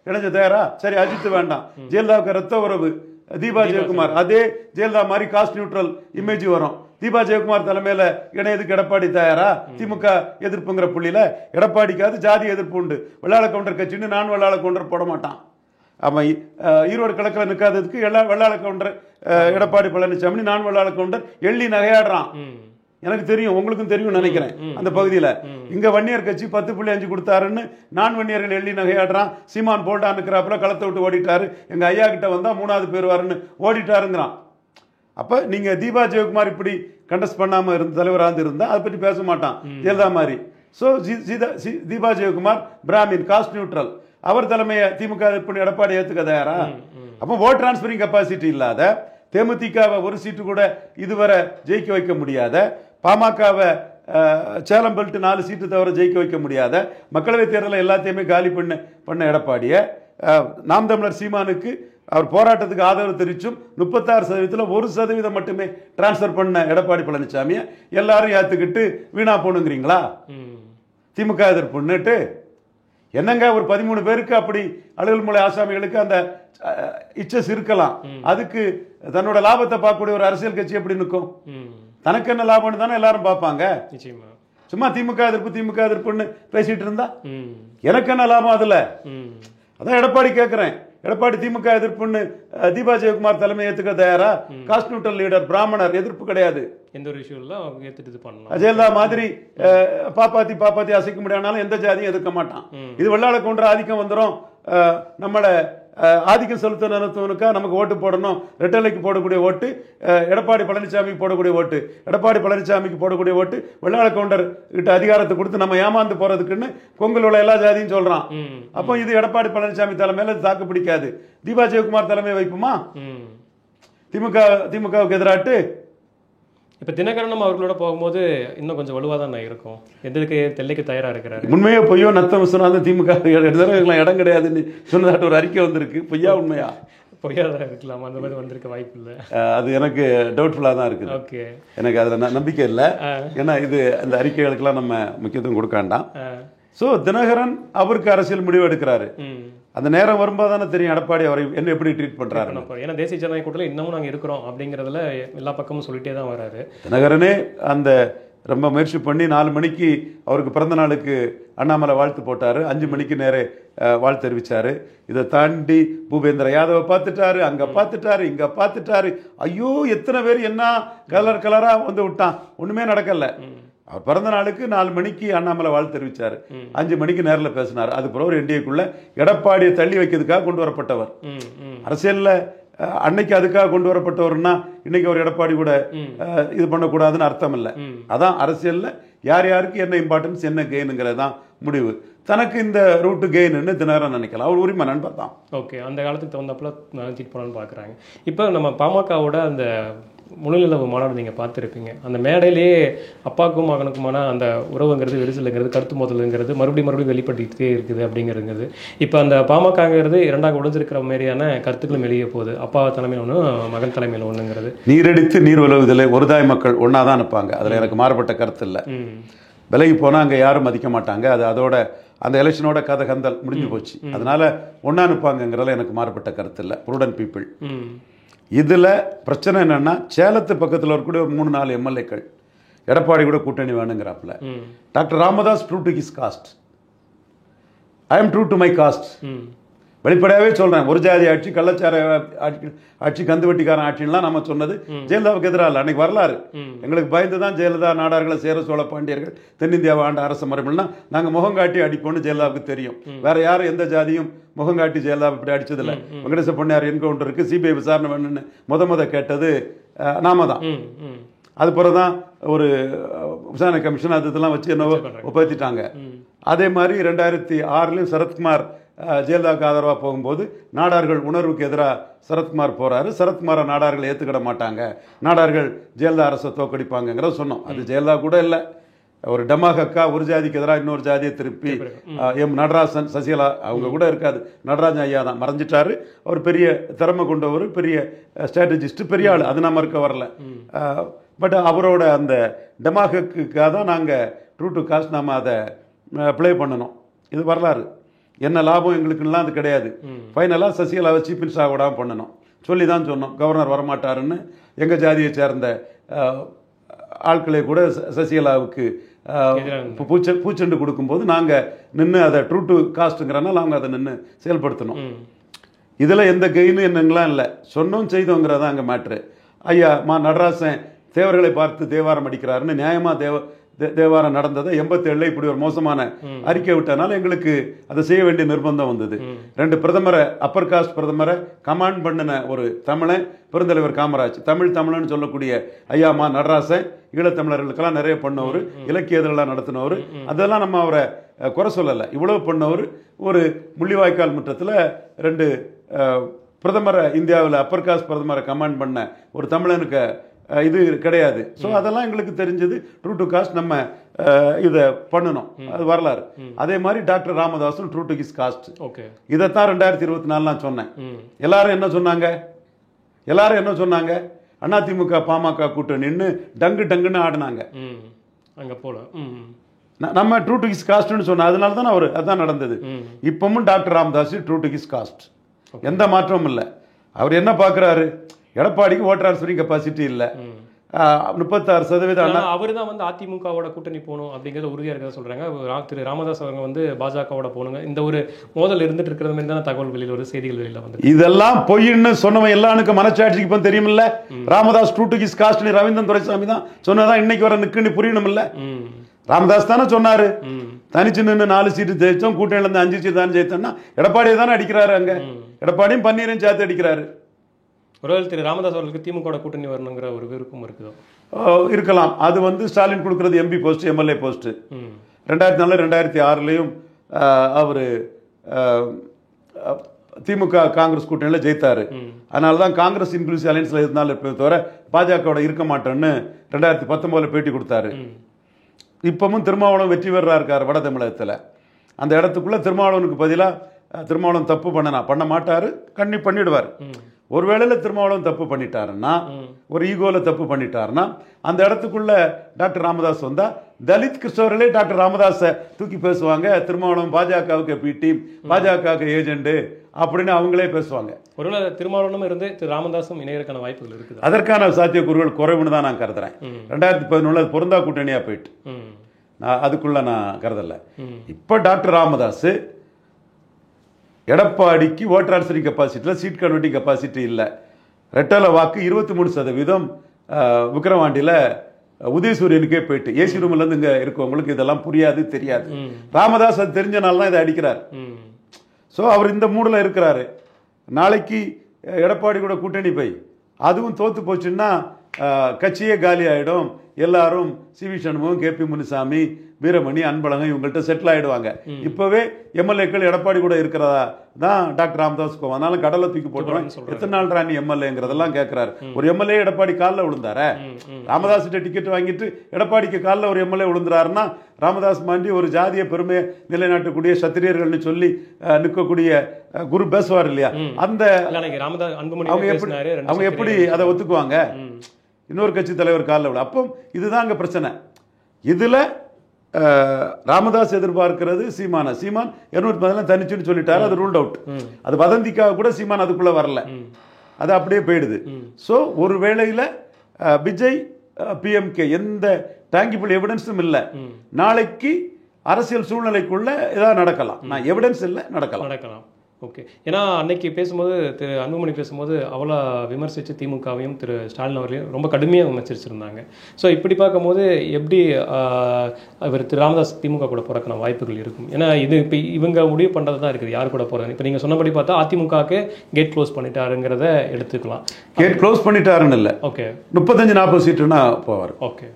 இணைஞ்ச தயாரா? சரி, அஜித் வேண்டாம், ஜெயலலிதாவுக்கு ரத்த உறவு தீபா ஜெயக்குமார், அதே ஜெயலலிதா மாதிரி காஸ்ட் நியூட்ரல் இமேஜ் வரும். தீபா ஜெயக்குமார் தலைமையில இணையதுக்கு எடப்பாடி தயாரா? திமுக எதிர்ப்புங்கிற புள்ளியில எடப்பாடிக்காவது ஜாதி எதிர்ப்பு உண்டு. வெள்ளாள கவுண்டர் கட்சின்னு நான் வெள்ளாள கவுண்டர் போட மாட்டான். ஆமா, ஈரோடு கிழக்கில் நிற்காததுக்கு வெள்ளாள கவுண்டர் எடப்பாடி பழனிசாமி, நான் வெள்ளாள கவுண்டர் எள்ளி நகையாடுறான். எனக்கு தெரியும், உங்களுக்கும் தெரியும் நினைக்கிறேன். அந்த பகுதியில் இங்க வன்னியர் கட்சி 10.5 கொடுத்தாருன்னு நான் வன்னியர்கள் எள்ளி நகையாடுறான். சீமான் போல்டான் இருக்கிறாப்புல களத்தை விட்டு ஓடிட்டாரு. எங்க ஐயா கிட்ட வந்தா 3வது பேர் வாருன்னு ஓடிட்டாருங்கிறான். அப்ப நீங்க தீபா ஜெயக்குமார் இப்படி கண்டஸ்ட் பண்ணாம இருந்த தலைவராக இருந்தா அதை பற்றி பேச மாட்டான் ஜெயலலிதா மாதிரி. So Deepa Jayakumar Brahmin, caste neutral, அவர் தலைமையை திமுக எடப்பாடி ஏத்துக்க தயாரா? அப்போ ஓட் டிரான்ஸ்பரிங் கெப்பாசிட்டி இல்லாத, தேமுதிகவை ஒரு சீட்டு கூட இதுவரை ஜெயிக்க வைக்க முடியாத, பாமகவை சேலம் பெல்ட் 4 சீட்டு தவிர ஜெயிக்க வைக்க முடியாத, மக்களவை தேர்தலில் எல்லாத்தையுமே காலி பண்ண எடப்பாடிய நாம் தமிழர் சீமானுக்கு அவர் போராட்டத்துக்கு ஆதரவு தெரிவிச்சும் 36% 1% மட்டுமே டிரான்ஸ்பர் பண்ண எடப்பாடி பழனிசாமியை எல்லாரும் ஏத்துக்கிட்டு வீணா போனுங்கிறீங்களா? திமுக எதிர்ப்புன்னுட்டு என்னங்க, ஒரு 13 பேருக்கு அப்படி அலுவல்மொழி ஆசாமிகளுக்கு அந்த இச்சஸ் இருக்கலாம். அதுக்கு தன்னோட லாபத்தை பார்க்கக்கூடிய ஒரு அரசியல் கட்சி எப்படி நிற்கும்? தனக்கு என்ன லாபம்னு தானே எல்லாரும் பார்ப்பாங்க. சும்மா திமுக எதிர்ப்புன்னு பேசிட்டு இருந்தா எனக்கு என்ன லாபம் அதுல? அதான் எடப்பாடி கேட்கிறேன். எடப்பாடி திமுக எதிர்ப்புன்னு தீபா ஜெயக்குமார் தலைமை ஏத்துக்க தயாரா? காஸ்ட் நியூட்ரல் லீடர், பிராமணர், எதிர்ப்பு கிடையாது. எந்த ஒரு விஷயம் அவங்க ஏத்துட்டு பண்ணலாம். ஜெயலலிதா மாதிரி பாப்பாத்தி அசைக்க முடியாதுனாலும் எந்த ஜாதியும் எதிர்க்க மாட்டான். இது வெள்ளாள கவுண்டர் ஆதிக்கம் வந்துடும். நம்மள ஆதிக்கம் செலுத்தினவனுக்கா நமக்கு ஓட்டு போடணும். ரெட்டலைக்கு போடக்கூடிய ஓட்டு எடப்பாடி பழனிசாமிக்கு போடக்கூடிய ஓட்டு, எடப்பாடி பழனிசாமிக்கு போடக்கூடிய ஓட்டு வெள்ளாள கவுண்டர் கிட்ட அதிகாரத்தை கொடுத்து நம்ம ஏமாந்து போறதுக்குன்னு கொங்கில் உள்ள எல்லா ஜாதியும் சொல்றான். அப்போ இது எடப்பாடி பழனிசாமி தலைமையில தாக்கு பிடிக்காது. தீபா ஜெயக்குமார் தலைமை வைப்புமா திமுகவுக்கு எதிராட்டு? இப்போ தினகரனும் அவர்களோட போகும்போது இன்னும் கொஞ்சம் வலுவாக தான் இருக்கும். எதுக்கு தெல்லைக்கு தயாராக இருக்கிறாரு. உண்மையா பொய்யோ நத்தம் சொன்னாங்க திமுக இடம் கிடையாதுன்னு சொன்னதாட்டு ஒரு அறிக்கை வந்திருக்கு. பொய்யா உண்மையா? பொய்யா தான் இருக்கலாம். அந்த மாதிரி வந்திருக்க வாய்ப்பு இல்லை. அது எனக்கு டவுட்ஃபுல்லாக தான் இருக்குது. ஓகே, எனக்கு அதில் நம்பிக்கை இல்லை. ஏன்னா இது அந்த அறிக்கைகளுக்கெல்லாம் நம்ம முக்கியத்துவம் கொடுக்க வேண்டாம். ஸோ தினகரன் அவருக்கு அரசியல் முடிவு எடுக்கிறாரு. அந்த நேரம் வரும்போது தானே தெரியும் எடப்பாடி அவரை என்ன எப்படி ட்ரீட் பண்றாரு. ஏன்னா தேசிய ஜனநாயக கூட்டத்தில் இன்னமும் நாங்கள் இருக்கிறோம் அப்படிங்கிறதுல எல்லா பக்கமும் சொல்லிட்டே தான் வராரு. தினகரனே அந்த ரொம்ப முயற்சி பண்ணி 4 மணிக்கு அவருக்கு பிறந்த நாளுக்கு அண்ணாமலை வாழ்த்து போட்டாரு. 5 மணிக்கு நேரே வாழ்த்து தெரிவிச்சாரு. இதை தாண்டி பூபேந்திர யாதவை பார்த்துட்டாரு, அங்க பார்த்துட்டாரு, இங்க பார்த்துட்டாரு. ஐயோ, எத்தனை பேர் என்ன கலரா வந்து விட்டான். ஒண்ணுமே நடக்கல. அவர் பிறந்த நாளுக்கு 4 மணிக்கு அண்ணாமலை வாழ்த்து தெரிவிச்சாரு. 5 மணிக்கு நேரில் பேசினார். அது பிறகு என்டிஏக்குள்ள எடப்பாடியை தள்ளி வைக்கிறதுக்காக கொண்டு வரப்பட்டவர். அரசியல்ல அன்னைக்கு அதுக்காக கொண்டு வரப்பட்டவர்னா இன்னைக்கு அவர் எடப்பாடி கூட இது பண்ணக்கூடாதுன்னு அர்த்தம் இல்லை. அதான் அரசியல்ல யார் யாருக்கு என்ன இம்பார்ட்டன்ஸ், என்ன கெயினுங்கிறதான் முடிவு. தனக்கு இந்த ரூட்டு கெயின்னு தினகரன் நினைக்கலாம். அவர் உரிமை நண்பர் தான். ஓகே, அந்த காலத்துக்கு தகுந்தப்பல நினைச்சிட்டு போகலான்னு பார்க்குறாங்க. இப்போ நம்ம பாமகவோட அந்த முழுநிலவு மாநாடு நீங்கள் பார்த்துருப்பீங்க. அந்த மேடையிலேயே அப்பாவுக்கும் மகனுக்குமான அந்த உறவுங்கிறது, விரிசலுங்கிறது, கருத்து மோதலுங்கிறது மறுபடியும் வெளிப்பட்டுக்கிட்டே இருக்குது அப்படிங்கிறது. இப்போ அந்த பாமகங்கிறது 2ஆக உடைஞ்சிருக்கிற மாதிரியான கருத்துக்களும் வெளியே போகுது. அப்பா தலைமையில் ஒன்று, மகன் தலைமையில் ஒன்றுங்கிறது. நீரெடுத்து நீர் உலவுதில்லை, ஒரு தாய் மக்கள் ஒன்றா தான் நிற்பாங்க. அதில் எனக்கு மாறுபட்ட கருத்து இல்லை. விலகி போனால் அங்கே யாரும் மதிக்க மாட்டாங்க. அது அதோட அந்த எலெக்ஷனோட கதை கந்தல் முடிஞ்சு போச்சு. அதனால ஒன்றா நிற்பாங்கிறதுல எனக்கு மாறுபட்ட கருத்து இல்லை. Prudent people. இதில் பிரச்சனை என்னன்னா, சேலத்து பக்கத்தில் இருக்கக்கூடிய ஒரு 3-4 எம்எல்ஏக்கள் எடப்பாடி கூட கூட்டணி வேணுங்கிறாப்புல. Doctor Ramadoss true to his caste, I am true to my caste. வெளிப்படையாகவே சொல்றேன். ஒரு ஜாதி ஆட்சி, கள்ளச்சார ஆட்சி, கந்துவட்டிக்காரன் ஆட்சிலாம் நம்ம சொன்னது ஜெயலலிதாவுக்கு எதிராக இல்லை. அன்னைக்கு வரலாறு எங்களுக்கு பயந்துதான் ஜெயலலிதா நாடார்களை, சேர சோழ பாண்டியர்கள், தென்னிந்தியாவை ஆண்ட அரச மரபுனா நாங்கள் முகங்காட்டி அடிப்போம்னு ஜெயலலிதாவுக்கு தெரியும். வேற யாரும் எந்த ஜாதியும் முகங்காட்டி ஜெயலலிதா இப்படி அடிச்சதில்லை. வெங்கடேச பொன்னையார் என்கவுண்டருக்கு சிபிஐ விசாரணை வேணும்னு முத கேட்டது நாம தான். அது பிறகுதான் ஒரு விசாரணை கமிஷன் அதெல்லாம் வச்சு என்ன ஒப்பேத்திட்டாங்க. அதே மாதிரி 2006 சரத்குமார் ஜெயலலிதாவுக்கு ஆதரவாக போகும்போது நாடார்கள் உணர்வுக்கு எதிராக சரத்குமார் போறாரு. சரத்குமாரை நாடார்கள் ஏற்றுக்கிட மாட்டாங்க, நாடார்கள் ஜெயலலிதா அரசை தோக்கடிப்பாங்கிறத சொன்னோம். அது ஜெயலலிதா கூட இல்லை, ஒரு டெமாகக்கா ஒரு ஜாதிக்கு எதிராக இன்னொரு ஜாதியை திருப்பி எம் நடராஜன், சசிகலா அவங்க கூட இருக்காது. நடராஜன் ஐயா தான் மறைஞ்சிட்டாரு. அவர் பெரிய திறமை கொண்டவர், பெரிய ஸ்ட்ராட்டஜிஸ்ட், பெரிய ஆள், அது நம்ம இருக்க வரல. பட் அவரோட அந்த டெமாகக்காக தான் நாங்கள் ட்ரூ டு காஸ்ட் நாம் அதை ப்ளே பண்ணணும். இது வரலாறு. என்ன லாபம் எங்களுக்குலாம் அது கிடையாது. ஃபைனலாக சசிகலாவை சீஃப் மினிஸ்டர் விடாமல் பண்ணணும் சொல்லி தான் சொன்னோம். கவர்னர் வரமாட்டாருன்னு எங்கள் ஜாதியை சேர்ந்த ஆட்களை கூட சசிகலாவுக்கு பூச்செண்டு கொடுக்கும்போது நாங்கள் நின்று அதை ட்ரூ டு காஸ்ட்டுங்கிறனால அவங்க அதை நின்று செயல்படுத்தணும். இதில் எந்த கெயினும் என்னங்களாம் இல்லை, சொன்னோம் செய்தோங்கிறதா அங்கே மேட்ரு. ஐயா நடராசன் தேவர்களை பார்த்து தேவாரம் அடிக்கிறாருன்னு நியாயமாக தேவாரம் நடந்ததை 87 இப்படி ஒரு மோசமான அறிக்கை விட்டனால எங்களுக்கு அதை செய்ய வேண்டிய நிர்பந்தம் வந்தது. 2 பிரதமரை, அப்பர் காஸ்ட் பிரதமரை கமாண்ட் பண்ணின ஒரு தமிழன் பெருந்தலைவர் காமராஜ், தமிழன்னு சொல்லக்கூடிய ஐயா நடராசன் ஈழத்தமிழர்களுக்கெல்லாம் நிறைய பண்ணவர், இலக்கிய இதழெல்லாம் நடத்தினவர். அதெல்லாம் நம்ம அவரை குறை சொல்லலை. இவ்வளவு பண்ணவர். ஒரு முள்ளிவாய்க்கால் முற்றத்தில் 2 பிரதமரை, இந்தியாவில் அப்பர் காஸ்ட் பிரதமரை கமாண்ட் பண்ண ஒரு தமிழனுக்கு இது கிடையாது. ஸோ அதெல்லாம் எங்களுக்கு தெரிஞ்சது. ட்ரூ டு காஸ்ட் நம்ம இதை பண்ணணும், அது வரலாறு. அதே மாதிரி டாக்டர் ராமதாஸும் ட்ரூ டு ஹிஸ் காஸ்ட். இதைத்தான் 2024 நான் சொன்னேன். எல்லாரும் என்ன சொன்னாங்க? அதிமுக பாமக கூட்டணின்னு டங்குன்னு ஆடினாங்க. அங்க போல நம்ம ட்ரூ டு ஹிஸ் காஸ்ட்னு சொன்ன, அதனால தான் அதான் நடந்தது. இப்பவும் doctor Ramadoss true to his cost, எந்த மாற்றமும் இல்லை. அவர் என்ன பார்க்குறாரு? எடப்பாடிக்கு ஓட்டர் ட்ரான்ஸ்ஃபரிங் கெப்பாசிட்டி இல்லை, 36%. அவர் தான் வந்து அதிமுகவோட கூட்டணி போகணும் அப்படிங்கிறது உறுதியாக இருக்கிறத சொல்றாங்க. திரு ராமதாஸ் அவங்க வந்து பாஜகவோட போகணுங்க, இந்த ஒரு மோதல் இருந்துட்டு இருக்கிற மாதிரி தானே தகவல் வெளியில் ஒரு செய்திகள் வெளியில் வந்து. இதெல்லாம் பொய்ன்னு சொன்னவன் எல்லாருக்கும் மனச்சாட்சிக்கு இப்போ தெரியுமில்ல. Ramadoss true to his cost Ravindran Duraisamy தான் சொன்னதான் இன்னைக்கு வர நிற்குன்னு புரியணும்ல. ராமதாஸ் தானே சொன்னாரு, தனிச்சு நின்று 4 சீட்டு ஜெயிச்சோம், கூட்டணியில இருந்து 5 சீட்டு தான் ஜெயித்தோம்னா எடப்பாடியை தானே அடிக்கிறாரு. அங்க எடப்பாடியும் பன்னீரையும் சேர்த்து அடிக்கிறாரு. ஒருவேளை திரு ராமதாஸ் அவர்களுக்கு திமுக கூட்டணி வரணுங்கிற ஒரு விருப்பம் இருக்குதோ? இருக்கலாம். அது வந்து ஸ்டாலின் கொடுக்கறது எம்பி போஸ்ட், எம்எல்ஏ போஸ்ட். 2004 2006 அவர் திமுக காங்கிரஸ் கூட்டணியில் ஜெயித்தாரு. அதனால தான் காங்கிரஸ் இன்க்ளூசிவ் அலையன்ஸ்ல இருந்தாலும் தவிர பாஜகவோட இருக்க மாட்டேன்னு 2019 பேட்டி கொடுத்தாரு. இப்பவும் திருமாவளவன் வெற்றி பெறா இருக்காரு வட தமிழகத்தில். அந்த இடத்துக்குள்ள திருமாவளவனுக்கு பதிலாக திருமாவளவன் தப்பு பண்ண மாட்டாரு, பண்ணிடுவார். ஒருவேளையில திருமாவளவன் தப்பு பண்ணிட்டாருன்னா, ஒரு ஈகோல தப்பு பண்ணிட்டாருன்னா, அந்த இடத்துக்குள்ள டாக்டர் ராமதாஸ் வந்தா தலித் கிறிஸ்தவர்களே டாக்டர் ராமதாஸை தூக்கி பேசுவாங்க. திருமாவளவன் பாஜகவுக்கு பி டீம், பாஜகவுக்கு ஏஜென்ட் அப்படின்னு அவங்களே பேசுவாங்க. ஒருவேளை திருமாவளவனும் இருந்து திரு ராமதாஸும் இணையறக்கான வாய்ப்புகள் இருக்குது. அதற்கான சாத்தியக்கூறுகள் குறைவுன்னு தான் நான் கருதுறேன். 2011 பொருந்தா கூட்டணியா போயிட்டு அதுக்குள்ள நான் கருதல. இப்ப டாக்டர் ராமதாஸ் எடப்பாடிக்கு ஓட்டர் ட்ரான்ஸ்ஃபரிங் கெப்பாசிட்டியில் சீட் கன்வெர்ட்டிங் கெப்பாசிட்டி இல்லை. ரெட்டலை வாக்கு 23% விக்கிரவாண்டியில் உதயசூரியனுக்கே போயிட்டு ஏசி ரூம்ல இருந்து இங்க இருக்கவங்களுக்கு இதெல்லாம் புரியாது, தெரியாது. ராமதாஸ் அது தெரிஞ்சனால தான் இதை அடிக்கிறார். ஸோ அவர் இந்த மூடில் இருக்கிறாரு. நாளைக்கு எடப்பாடி கூட கூட்டணி போய் அதுவும் தோத்து போச்சுன்னா கட்சியே காலி ஆகிடும். எல்லாரும் சி.வி. சண்முகம், கே.பி. முனுசாமி, வீரமணி, அன்பழகன் இவங்கள்ட்ட செட்டில் ஆயிடுவாங்க. இப்பவே எம்எல்ஏக்கள் எடப்பாடி கூட இருக்கிறதா தான் டாக்டர் ராமதாஸ் கோவம். அதனால கடலை தூக்கி போட்டுருவேன், எத்தனை நாள் ராணி எம்எல்ஏங்கிறதெல்லாம் கேட்கிறாரு. ஒரு எம்எல்ஏ எடப்பாடி காலில் விழுந்தார, ராமதாஸ் டிக்கெட் வாங்கிட்டு எடப்பாடிக்கு காலில் ஒரு எம்எல்ஏ விழுந்துறாருன்னா ராமதாஸ் மாண்டி ஒரு ஜாதிய பெருமையை நிலைநாட்டக்கூடிய சத்திரியர்கள்னு சொல்லி நிற்கக்கூடிய குரு பேசுவார் இல்லையா, அந்த அவங்க எப்படி அதை ஒத்துக்குவாங்க? இன்னொரு கட்சி தலைவர் காலில் விட. அப்போ இதுதான் அங்கே பிரச்சனை. இதுல ராமதாஸ் எதிர்பார்க்கிறது சீமான் 214 தனிச்சுன்னு சொல்லிட்டாரு, அது ரூல்ட் அவுட். அது வதந்திக்காக கூட சீமான் அதுக்குள்ள வரல, அது அப்படியே போயிடுது. ஸோ ஒரு வேளையில் விஜய் பிஎம்கே எந்த டேங்கிபிள் எவிடன்ஸும் இல்லை. நாளைக்கு அரசியல் சூழ்நிலைக்குள்ள ஏதாவது நடக்கலாம். நான் எவிடன்ஸ் இல்லை, நடக்கலாம். ஓகே. ஏன்னா அன்னைக்கு பேசும்போது திரு அன்புமணி பேசும்போது அவ்வளோ விமர்சித்து திமுகவையும் திரு ஸ்டாலின் அவர்களையும் ரொம்ப கடுமையாக விமர்சிச்சிருந்தாங்க. ஸோ இப்படி பார்க்கும்போது எப்படி இவர் திரு ராமதாஸ் திமுக கூட போகிறக்கான வாய்ப்புகள் இருக்கும்? ஏன்னா இது இப்போ இவங்க முடிவு பண்ணுறது தான் இருக்குது யார் கூட போகிறது. இப்போ நீங்கள் சொன்னபடி பார்த்தா அதிமுகவுக்கு கேட் க்ளோஸ் பண்ணிட்டாருங்கிறத எடுத்துக்கலாம். கேட் க்ளோஸ் பண்ணிட்டாருன்னு இல்லை, ஓகே 35-40 சீட்டுன்னா போவார். ஓகே,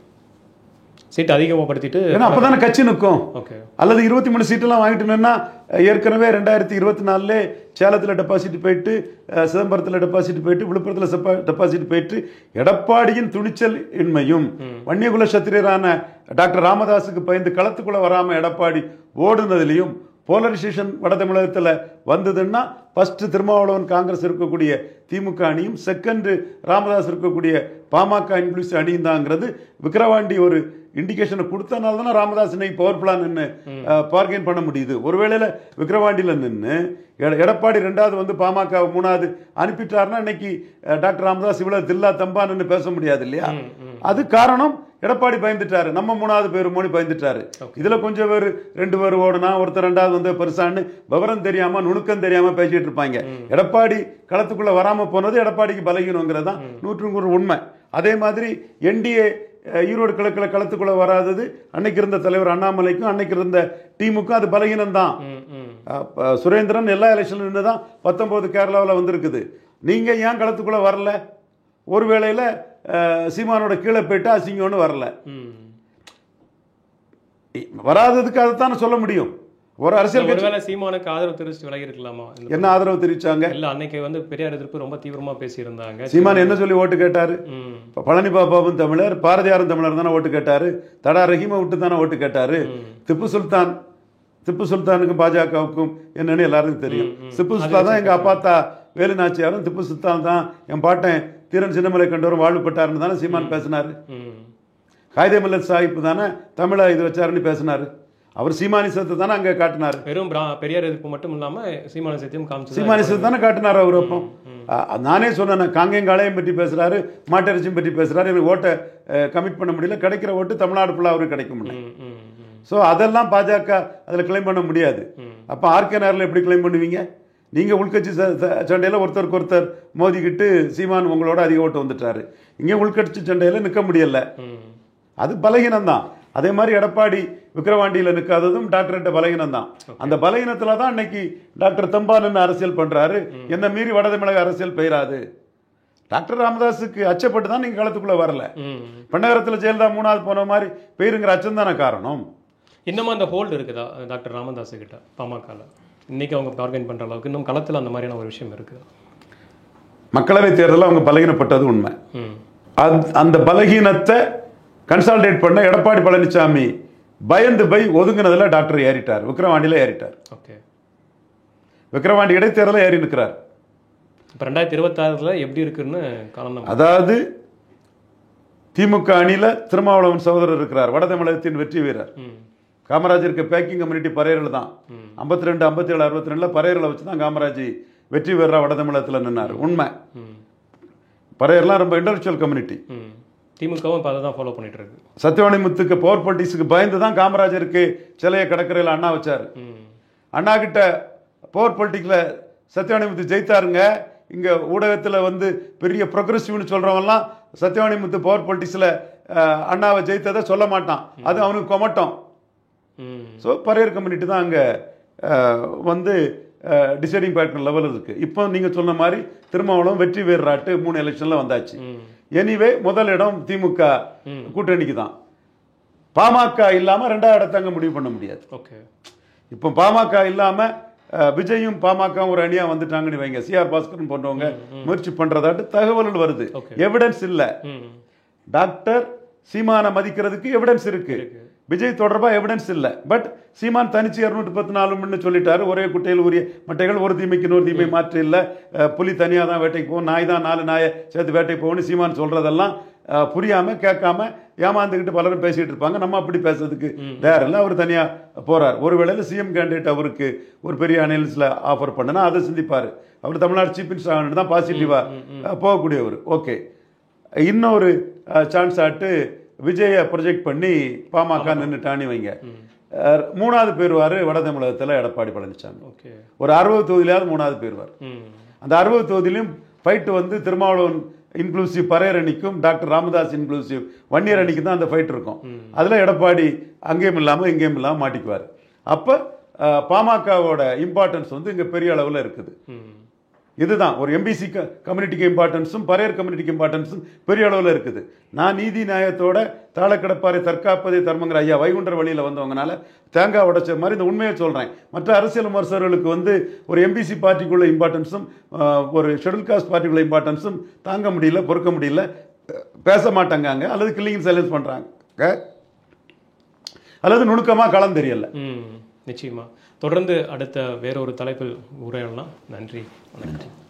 சீட் அதிகமாகப்படுத்திட்டு அப்பதானே கட்சி நிற்கும். ஓகே, அல்லது 23 சீட்டெல்லாம் வாங்கிட்டோம்னா ஏற்கனவே 2024 சேலத்தில் டெபாசிட் போயிட்டு, சிதம்பரத்தில் டெபாசிட் போயிட்டு, விழுப்புரத்தில் டெபாசிட் போயிட்டு, எடப்பாடியின் துணிச்சல் இன்மையும் வன்னியகுல சத்திரியரான டாக்டர் ராமதாஸுக்கு பயந்து களத்துக்குள்ள வராம எடப்பாடி ஓடுனதுலையும் போலரைசேஷன் வட தமிழகத்தில் வந்ததுன்னா ஃபர்ஸ்ட் திருமாவளவன் காங்கிரஸ் இருக்கக்கூடிய திமுக அணியும், செகண்ட் ராமதாஸ் இருக்கக்கூடிய பாமக இன்க்ளூசிவ் அணியும் தாங்கிறது விக்கிரவாண்டி ஒரு இண்டிகேஷனை கொடுத்தனால தானே ராமதாஸ் இன்னைக்கு பவர்ஃபுல்லாக நின்று பார்கெயின் பண்ண முடியுது. ஒருவேளையில் விக்கிரவாண்டியில் நின்று எடப்பாடி 2வது வந்து பாமக 3வது அனுப்பிட்டாருன்னா இன்னைக்கு டாக்டர் ராமதாஸ் இவ்வளவு தில்லா தம்பான்னு பேச முடியாது இல்லையா? அது காரணம் எடப்பாடி பயந்துட்டாரு, நம்ம 3வது பேர் மோடி பயந்துட்டாரு. இதுல கொஞ்சம் பேர் 2 பேர் ஓடுனா ஒருத்தர் 2வது வந்து பெருசான்னு விவரம் தெரியாம நுணுக்கம் தெரியாம பேசிட்டு இருப்பாங்க. எடப்பாடி களத்துக்குள்ள வராம போனது எடப்பாடிக்கு பலகீனங்கிறது தான் 100% உண்மை. அதே மாதிரி என்டிஏ ஈரோடு கிழக்குல களத்துக்குள்ள வராதது அன்னைக்கு இருந்த தலைவர் அண்ணாமலைக்கும் அன்னைக்கு இருந்த டீமுக்கும் அது பலகீனம் தான். சுரேந்திரன் எல்லா எலெக்ஷன்ல நின்று தான் 19 கேரளாவில் வந்திருக்குது. நீங்க ஏன் களத்துக்குள்ள வரல? ஒரு வேளையில சீமானோட கீழே போயிட்டு அசிங்கம்னு வரல. வராததுக்கு அதைத்தானே சொல்ல முடியும். ஒரு அரசியல் ஒருவேளை சீமானுக்கு ஆதரவு தெரிவிச்சு விலகி இருக்கலாமா? என்ன ஆதரவு தெரிவிச்சாங்க? இல்ல அன்னைக்கு வந்து பெரியார் எதிர்ப்பு ரொம்ப தீவிரமா பேசியிருந்தாங்க. சீமான் என்ன சொல்லி ஓட்டு கேட்டாரு? பழனி பாபாவும் தமிழர், பாரதியாரும் தமிழர் தானே ஓட்டு கேட்டாரு. தடா ரஹீமை விட்டு தானே ஓட்டு கேட்டாரு. திப்பு சுல்தானுக்கும் பாஜகவுக்கும் என்னன்னு எல்லாருக்கும் தெரியும். திப்பு சுல்தான் தான் எங்க அப்பாத்தா வேலு நாச்சியாரும், திப்பு சுல்தான் தான் என் பாட்டன் தீரன் சின்னமலை கண்டவரும் வாழ்வுப்பட்டாருன்னு தானே சீமான் பேசினாரு. காயிதே மில்லத் சாஹிப் தானே தமிழை இது வச்சாருன்னு பேசினாரு. அவர் சீமானிசத்தை தானே அங்கே காட்டினார். வெறும் பெரியார் எதிர்ப்பு மட்டும் இல்லாம சீமானிசத்தையும் காமிச்சு சீமானிசத்தை தானே காட்டினார் அவர். அப்போ நானே சொன்னேன், காங்கேயங்காளையும் பற்றி பேசுறாரு, மாட்டரிச்சியும் பற்றி பேசுறாரு. எனக்கு ஓட்டை கமிட் பண்ண முடியல, கிடைக்கிற ஓட்டு தமிழ்நாடு ஃபுல்லாக அவருக்கு கிடைக்க முடியல. ஸோ அதெல்லாம் பாஜக அதில் கிளைம் பண்ண முடியாது. அப்போ ஆர்கே நகரில் எப்படி கிளைம் பண்ணுவீங்க? நீங்கள் உள்கட்சி சண்டையில் ஒருத்தருக்கு ஒருத்தர் மோதிக்கிட்டு சீமான் உங்களோட அதிக ஓட்டு வந்துட்டாரு. இங்கே உள்கட்சி சண்டையில் நிற்க முடியல, அது பலகீனம் தான். அதே மாதிரி எடப்பாடி விக்கிரவாண்டியில் நிற்காததும் டாக்டர்கிட்ட பலகீனம் தான். அந்த பலகீனத்தில் தான் இன்னைக்கு டாக்டர் தம்பான் அரசியல் பண்றாரு. என்ன மீறி வடதமிழக அரசியல் பெயராது. டாக்டர் ராமதாஸுக்கு அச்சப்பட்டு தான் நீங்க களத்துக்குள்ள வரல. பெண்ணகரத்தில் ஜெயலலிதா 3வது போன மாதிரி பெயருங்கிற அச்சம் தானே காரணம். இன்னமும் அந்த ஹோல்டு இருக்குதா டாக்டர் ராமதாஸ் கிட்ட பாமக? இன்னைக்கு அவங்க ஆர்கனைஸ் பண்ற அளவுக்கு இன்னும் களத்தில் அந்த மாதிரியான ஒரு விஷயம் இருக்கு. மக்களவை தேர்தலில் அவங்க பலகீனப்பட்டது உண்மை. அந்த பலகீனத்தை கன்சால்டேட் பண்ண எடப்பாடி பழனிசாமி பயந்து போய் ஒதுங்கினதுல டாக்டர் ஏறிட்டார், விக்கிரவாண்டியில் ஏறிட்டார். விக்கிரவாண்டி இடைத்தேர்தலில் ஏறி நிற்கிறார். இப்போ 2026 எப்படி இருக்குன்னு காரணம். அதாவது திமுக அணியில் திருமாவளவன் சகோதரர் இருக்கிறார், வட தமிழகத்தின் வெற்றி வீரர். காமராஜருக்கு பேக்கிங் கம்யூனிட்டி பரையர்கள் தான். 52, 57, 62 பரையர்களை வச்சு தான் காமராஜ் வெற்றி வீரராக வட தமிழகத்தில் நின்னார். உண்மை. பரையர்லாம் ரொம்ப இன்டலெக்சுவல் கம்யூனிட்டி. திமுகவும் இப்போ அதை தான் ஃபாலோ பண்ணிட்டு இருக்கு. சத்யவாணி முத்துக்கு பவர் பாலிட்டிக்ஸுக்கு பயந்து தான் காமராஜருக்கு சிலையை கடற்கரையில் அண்ணா வச்சார். அண்ணா கிட்ட பவர் பாலிட்டிக்ல சத்யவாணி முத்து ஜெயித்தாருங்க. இங்க ஊடகத்தில் வந்து பெரிய ப்ரோக்ரஸிவ்னு சொல்றவங்கலாம் சத்யவாணி முத்து பவர் பாலிட்டிக்ஸ்ல அண்ணாவை ஜெயித்ததை சொல்ல மாட்டான், அது அவனுக்கு கொமட்டம். ஸோ பரையர் கம்யூனிட்டி தான் அங்கே வந்து டிசைடிங் ஃபேக்டர் லெவல் இருக்கு. இப்போ நீங்க சொன்ன மாதிரி திருமாவளவன் வெற்றி வீரராட்டு 3 எலெக்ஷன்ல வந்தாச்சு. எனிவே முதல் இடம் திமுக கூட்டணிக்கு தான். பாமக இல்லாம 2வது இடத்தை அங்க முடிவு பண்ண முடியாது. இப்போ பாமக இல்லாம விஜயும் பாமக ஒரு அணியா வந்துட்டாங்கன்னு வைங்க, சிஆர் பாஸ்கரன் போன்றவங்க முயற்சி பண்றதாட்டு தகவல்கள் வருது. எவிடன்ஸ் இல்ல. டாக்டர் சீமான மதிக்கிறதுக்கு எவிடன்ஸ் இருக்கு, விஜய் தொடர்பா எவிடன்ஸ் இல்ல. பட் சீமான் தனிச்சு 214 சொல்லிட்டாரு. ஒரே குட்டையில் உரிய மட்டைகள், ஒரு தீமைக்கு இன்னொரு தீமை மாற்று இல்ல, புலி தனியா தான் வேட்டைக்கு போகும், நாய் தான் 4 நாயை சேர்த்து வேட்டைக்கு போகணும்னு சீமான் சொல்றதெல்லாம் புரியாம கேட்காம ஏமாந்துக்கிட்டு பலரும் பேசிட்டு இருப்பாங்க. நம்ம அப்படி பேசுறதுக்கு தயார் இல்லை. அவர் தனியா போறார். ஒருவேளை சிஎம் கேண்டிடேட் அவருக்கு ஒரு பெரிய அனலிஸ்ட்ல ஆஃபர் பண்ணனா அதை சிந்திப்பாரு. அவர் தமிழ்நாடு சீஃப் மினிஸ்டர் ஆகணும் தான் பாசிட்டிவா போகக்கூடியவர். ஓகே, இன்னொரு சான்ஸ் ஆட்டு விஜயை ப்ரொஜெக்ட் பண்ணி பாமக நின்றுட்டானி வைங்க. 3வது பேருவாரு வட தமிழகத்தில் எடப்பாடி பழனிசாமி. ஒரு 60 தொகுதியிலாவது 3வது பேருவார். அந்த 60 தொகுதியிலும் ஃபைட் வந்து திருமாவளவன் இன்க்ளூசிவ் பரையர் அணிக்கும் டாக்டர் ராமதாஸ் இன்க்ளூசிவ் வன்னியர் அணிக்கு தான் அந்த ஃபைட் இருக்கும். அதில் எடப்பாடி அங்கேயும் இல்லாமல் இங்கேயும் இல்லாமல் மாட்டிக்குவார். அப்போ பாமகவோட இம்பார்ட்டன்ஸ் வந்து இங்கே பெரிய அளவில் இருக்குது. இதுதான் ஒரு எம்பிசி கம்யூனிட்டிக்கு இம்பார்ட்டன்ஸும் பரையர் கம்யூனிட்டிக்கு இம்பார்ட்டன்ஸும் பெரிய அளவில் இருக்குது. நான் நீதி நியாயத்தோட தாளக்கடப்பாரை தற்காப்பதே தர்மங்கிற ஐயா வைகுண்டர் வழியில் வந்தவங்கனால தேங்காய் உடைச்ச மாதிரி இந்த உண்மையை சொல்கிறேன். மற்ற அரசியல் விமர்சகர்களுக்கு வந்து ஒரு எம்பிசி பார்ட்டிக்குள்ள இம்பார்ட்டன்ஸும் ஒரு ஷெட்யூல் காஸ்ட் பார்ட்டிக்குள்ள இம்பார்ட்டன்ஸும் தாங்க முடியல, பொறுக்க முடியல, பேச மாட்டாங்க, அல்லது கில்லிங் சைலன்ஸ் பண்ணுறாங்க, அல்லது நுணுக்கமாக களம் தெரியல. நிச்சயமா தொடர்ந்து அடுத்த வேறொரு தலைப்பில் உரையாடலாம். நன்றி, வணக்கம்.